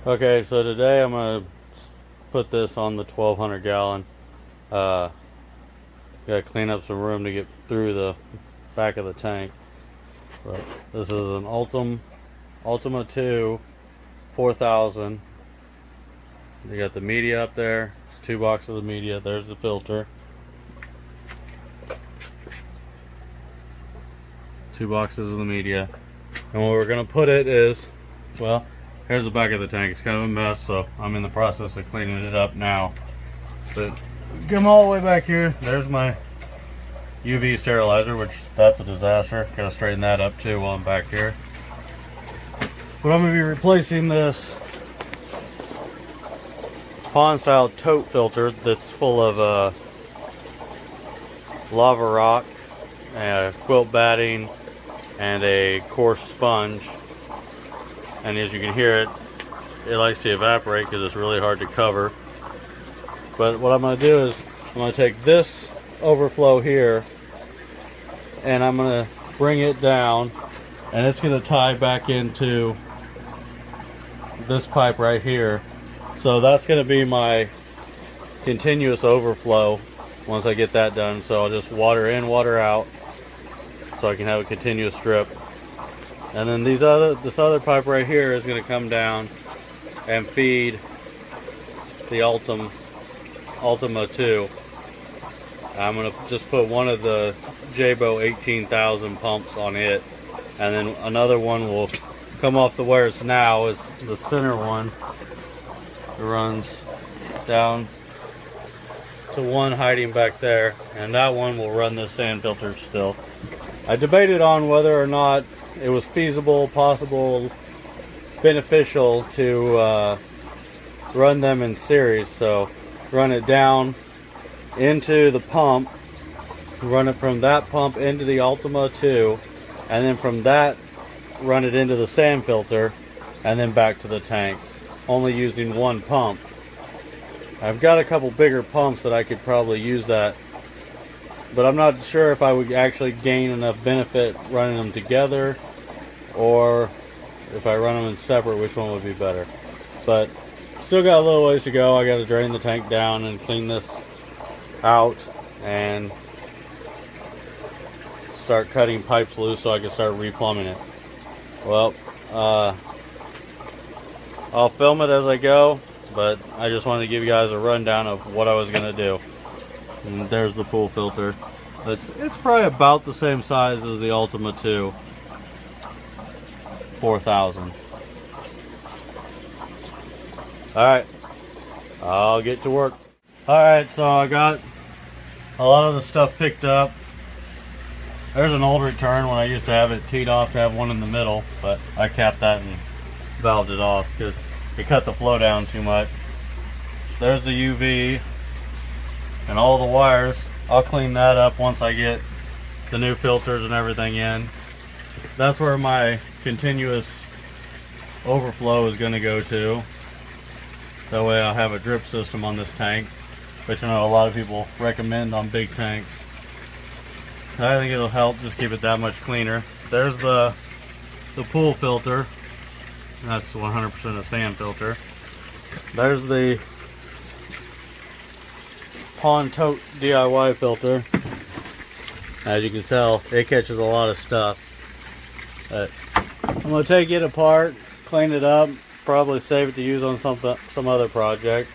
Okay, so today I'm gonna put this on the 1200 gallon. Uh, Gotta clean up some room to get through the back of the tank. But this is an Ultima 2 4000. You got the media up there. It's 2 boxes of media. There's the filter. 2 boxes of the media. And where we're gonna put it is, well, here's the back of the tank. It's kind of a mess, so I'm in the process of cleaning it up now. But come all the way back here. There's my UV sterilizer, which that's a disaster. Gotta straighten that up too while I'm back here. But I'm gonna be replacing this pond style tote filter that's full of lava rock, quilt batting, and a coarse sponge. And as you can hear it likes to evaporate because it's really hard to cover. But what I'm going to do is I'm going to take this overflow here and I'm going to bring it down, and it's going to tie back into this pipe right here. So that's going to be my continuous overflow once I get that done. So I'll just water in, water out, so I can have a continuous strip. And then this other pipe right here is going to come down and feed the Ultima 2. I'm going to just put one of the Jabo 18,000 pumps on it, and then another one will come off the where it's now is the center one. It runs down to one hiding back there, and that one will run the sand filter still. I debated on whether or not it was feasible, possible, beneficial to run them in series. So run it down into the pump, run it from that pump into the Ultima 2, and then from that run it into the sand filter, and then back to the tank, only using one pump. I've got a couple bigger pumps that I could probably use that, but I'm not sure if I would actually gain enough benefit running them together, or if I run them in separate, which one would be better. But still got a little ways to go. I got to drain the tank down and clean this out and start cutting pipes loose so I can start replumbing it. Well, I'll film it as I go, but I just wanted to give you guys a rundown of what I was going to do. And there's the pool filter. It's probably about the same size as the Ultima 2 4000. Alright, I'll get to work. Alright, so I got a lot of the stuff picked up. There's an old return when I used to have it teed off to have one in the middle, but I capped that and valved it off because it cut the flow down too much. There's the UV and all the wires. I'll clean that up once I get the new filters and everything in. That's where my continuous overflow is going to go to. That way I'll have a drip system on this tank, which I know a lot of people recommend on big tanks. I think it'll help just keep it that much cleaner. There's the pool filter. That's 100% a sand filter. There's the pond tote DIY filter. As you can tell, it catches a lot of stuff. But I'm going to take it apart, clean it up, probably save it to use on some other project.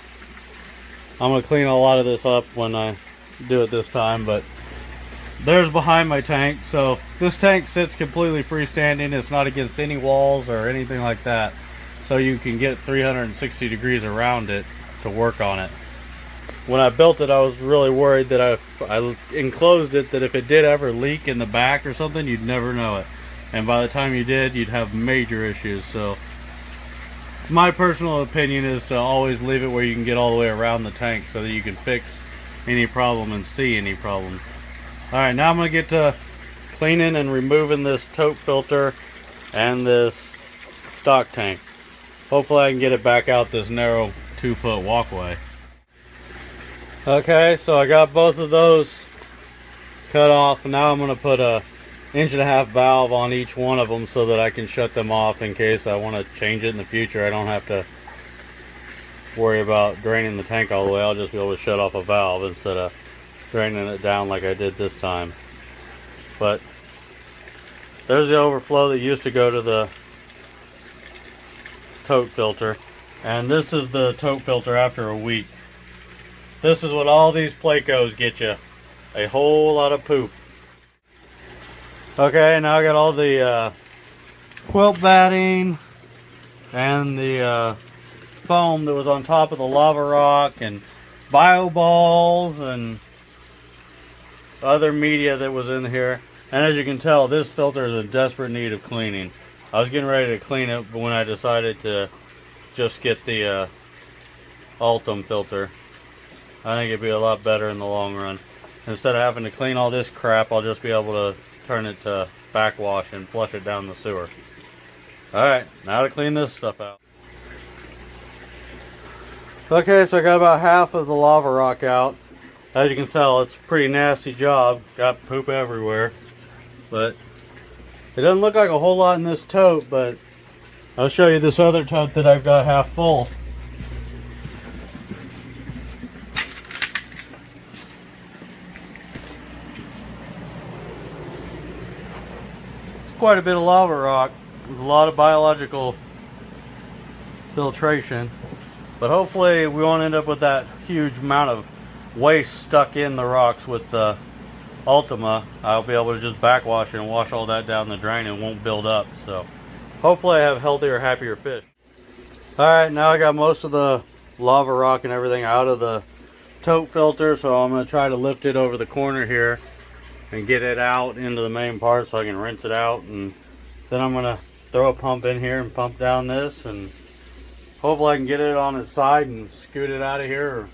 I'm going to clean a lot of this up when I do it this time, but there's behind my tank. So this tank sits completely freestanding. It's not against any walls or anything like that. So you can get 360 degrees around it to work on it. When I built it, I was really worried that I enclosed it, that if it did ever leak in the back or something, you'd never know it. And by the time you did, you'd have major issues. So my personal opinion is to always leave it where you can get all the way around the tank so that you can fix any problem and see any problem. Alright, now I'm going to get to cleaning and removing this tote filter and this stock tank. Hopefully I can get it back out this narrow 2-foot walkway. Okay, so I got both of those cut off, and now I'm going to put a 1.5-inch valve on each one of them so that I can shut them off in case I want to change it in the future. I don't have to worry about draining the tank all the way. I'll just be able to shut off a valve instead of draining it down like I did this time. But there's the overflow that used to go to the tote filter, and this is the tote filter after a week. This is what all these plecos get you, a whole lot of poop. Okay, now I got all the quilt batting and the foam that was on top of the lava rock and bio balls and other media that was in here. And as you can tell, this filter is in desperate need of cleaning. I was getting ready to clean it, but when I decided to just get the Ultim filter, I think it'd be a lot better in the long run. Instead of having to clean all this crap, I'll just be able to turn it to backwash and flush it down the sewer. Alright, now to clean this stuff out. Okay, so I got about half of the lava rock out. As you can tell, it's a pretty nasty job. Got poop everywhere. But it doesn't look like a whole lot in this tote, but I'll show you this other tote that I've got half full. It's quite a bit of lava rock. There's a lot of biological filtration. But hopefully we won't end up with that huge amount of waste stuck in the rocks with the Ultima. I'll be able to just backwash and wash all that down the drain and it won't build up. So hopefully I have healthier, happier fish. Alright, now I got most of the lava rock and everything out of the tote filter, so I'm going to try to lift it over the corner here and get it out into the main part so I can rinse it out. And then I'm going to throw a pump in here and pump down this, and hopefully I can get it on its side and scoot it out of here, or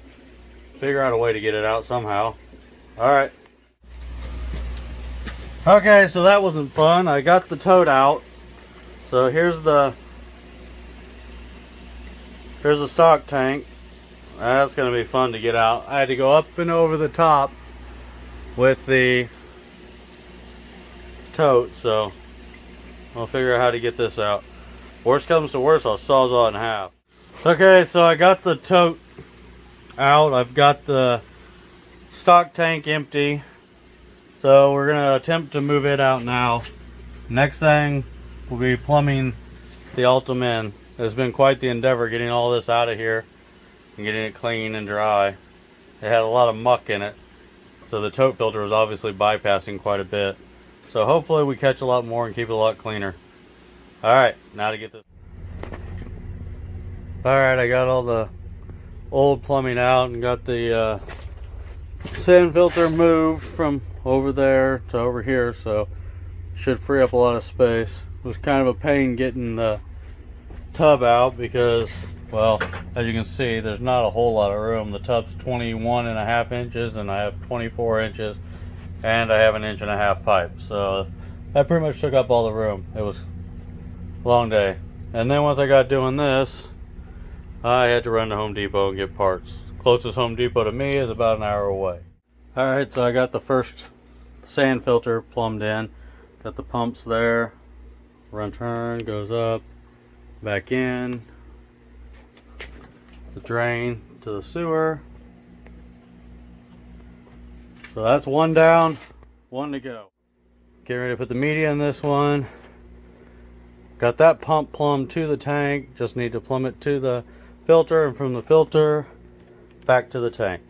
figure out a way to get it out somehow. Alright. Okay, so that wasn't fun. I got the tote out. So here's the stock tank. That's going to be fun to get out. I had to go up and over the top with the tote, so I'll figure out how to get this out. Worst comes to worst, I'll sawzall it in half. Okay, so I got the tote out. I've got the stock tank empty. So we're going to attempt to move it out now. Next thing will be plumbing the Ultim in. It's been quite the endeavor getting all this out of here and getting it clean and dry. It had a lot of muck in it, so the tote filter was obviously bypassing quite a bit. So hopefully we catch a lot more and keep it a lot cleaner. Alright, now to get this. Alright, I got all the old plumbing out and got the sand filter moved from over there to over here, so should free up a lot of space. It was kind of a pain getting the tub out because, well, as you can see, there's not a whole lot of room. The tub's 21.5 inches and I have 24 inches, and I have an 1.5 inch pipe, so that pretty much took up all the room. It was a long day. And then once I got doing this, I had to run to Home Depot and get parts. Closest Home Depot to me is about an hour away. Alright, so I got the first sand filter plumbed in. Got the pumps there. Run turn, goes up, back in. The drain to the sewer. So that's one down, one to go. Getting ready to put the media in this one. Got that pump plumbed to the tank. Just need to plumb it to the filter, and from the filter back to the tank.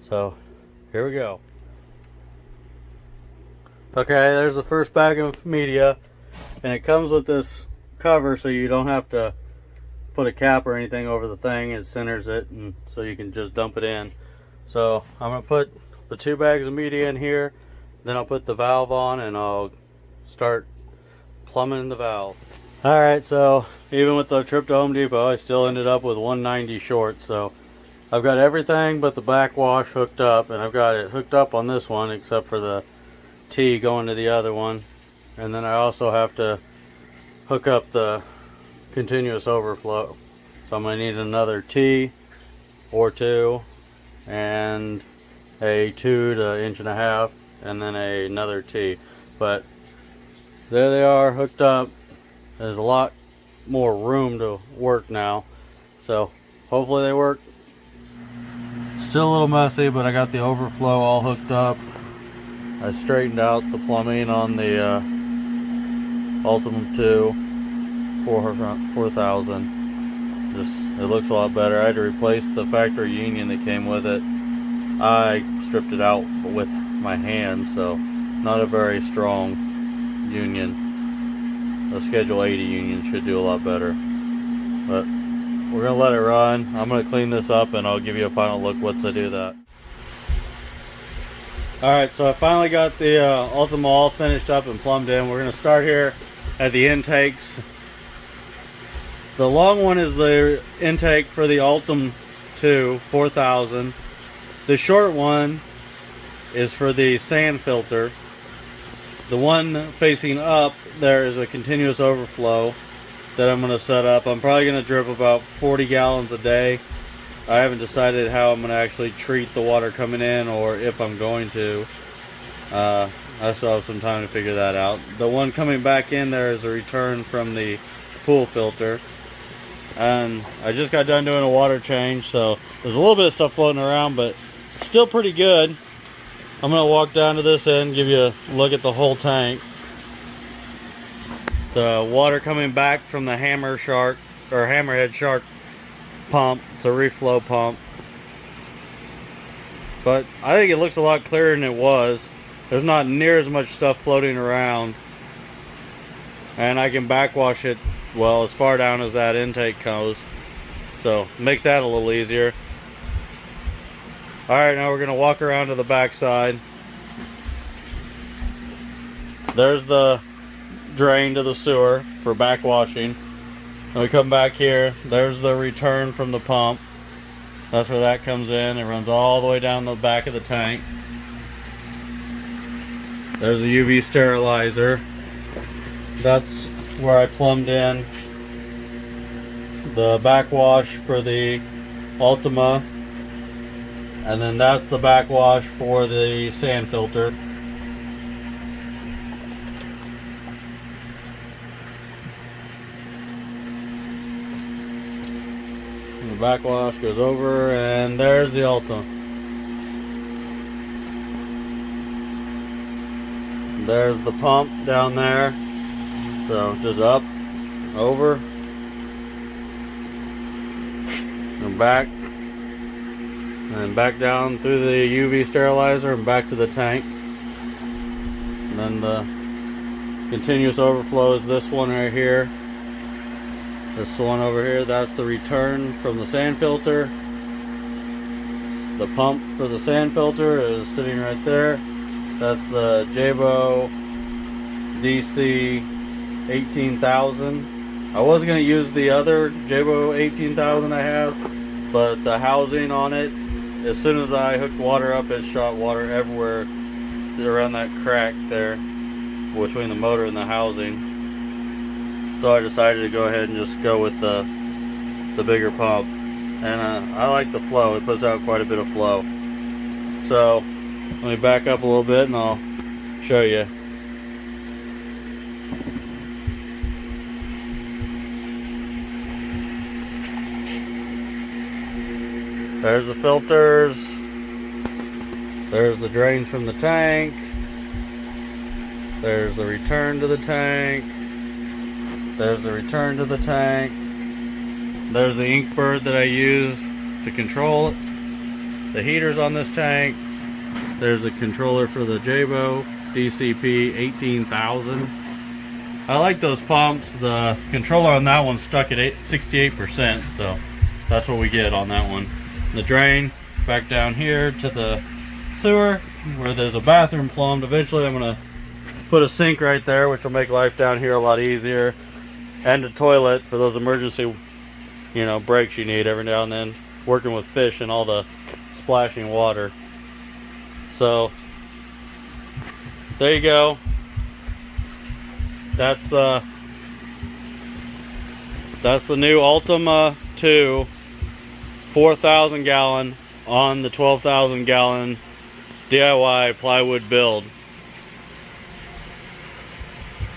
So here we go. Okay, there's the first bag of media, and it comes with this cover so you don't have to put a cap or anything over the thing. It centers it, and so you can just dump it in. So I'm going to put the 2 bags of media in here, then I'll put the valve on and I'll start plumbing the valve. Alright, so even with the trip to Home Depot, I still ended up with 190 short. So I've got everything but the backwash hooked up, and I've got it hooked up on this one except for the T going to the other one. And then I also have to hook up the continuous overflow. So I'm going to need another T or 2 and a 2 to 1.5 inches, and then another T. But there they are hooked up. There's a lot more room to work now. So hopefully they work. Still a little messy, but I got the overflow all hooked up. I straightened out the plumbing on the Ultimum 2 4000. Just, it looks a lot better. I had to replace the factory union that came with it. I stripped it out with my hands, so not a very strong union. A Schedule 80 union should do a lot better. But we're gonna let it run. I'm gonna clean this up and I'll give you a final look once I do that. Alright, so I finally got the Ultima all finished up and plumbed in. We're gonna start here at the intakes. The long one is the intake for the Ultima 2 4000. The short one is for the sand filter. The one facing up there is a continuous overflow that I'm going to set up. I'm probably going to drip about 40 gallons a day. I haven't decided how I'm going to actually treat the water coming in, or if I'm going to. I still have some time to figure that out. The one coming back in there is a return from the pool filter. And I just got done doing a water change, so there's a little bit of stuff floating around, but still pretty good. I'm going to walk down to this end, give you a look at the whole tank. The water coming back from the hammerhead shark pump. It's a reflow pump. But I think it looks a lot clearer than it was. There's not near as much stuff floating around. And I can backwash it, well, as far down as that intake goes. So, make that a little easier. Alright, now we're going to walk around to the back side. There's the drain to the sewer for backwashing. And we come back here, there's the return from the pump. That's where that comes in. It runs all the way down the back of the tank. There's a UV sterilizer. That's where I plumbed in the backwash for the Ultima. And then that's the backwash for the sand filter. And the backwash goes over, and there's the Ultima. There's the pump down there. So just up, over, and back. And back down through the UV sterilizer and back to the tank. And then the continuous overflow is this one right here. This one over here, that's the return from the sand filter. The pump for the sand filter is sitting right there. That's the Jabo DC 18,000. I was going to use the other Jabo 18,000 I have, but the housing on it, as soon as I hooked water up, it shot water everywhere around that crack there between the motor and the housing. So I decided to go ahead and just go with the bigger pump. And I like the flow. It puts out quite a bit of flow. So let me back up a little bit and I'll show you. There's the filters. There's the drains from the tank. There's the return to the tank. There's the return to the tank. There's the ink bird that I use to control it. The heaters on this tank. There's a controller for the Jabo DCP 18,000. I like those pumps. The controller on that one's stuck at 68%, so that's what we get on that one. The drain back down here to the sewer where there's a bathroom plumbed. Eventually I'm going to put a sink right there, which will make life down here a lot easier, and a toilet for those emergency breaks you need every now and then, working with fish and all the splashing water. So there you go. That's the new Ultima 2 4,000 gallon on the 12,000 gallon DIY plywood build.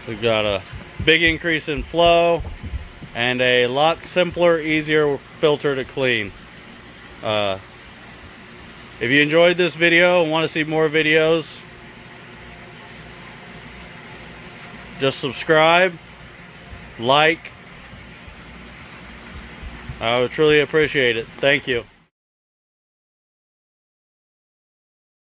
We've got a big increase in flow. and a lot simpler, easier filter to clean. If you enjoyed this video and want to see more videos, just subscribe, like. I would truly appreciate it. Thank you.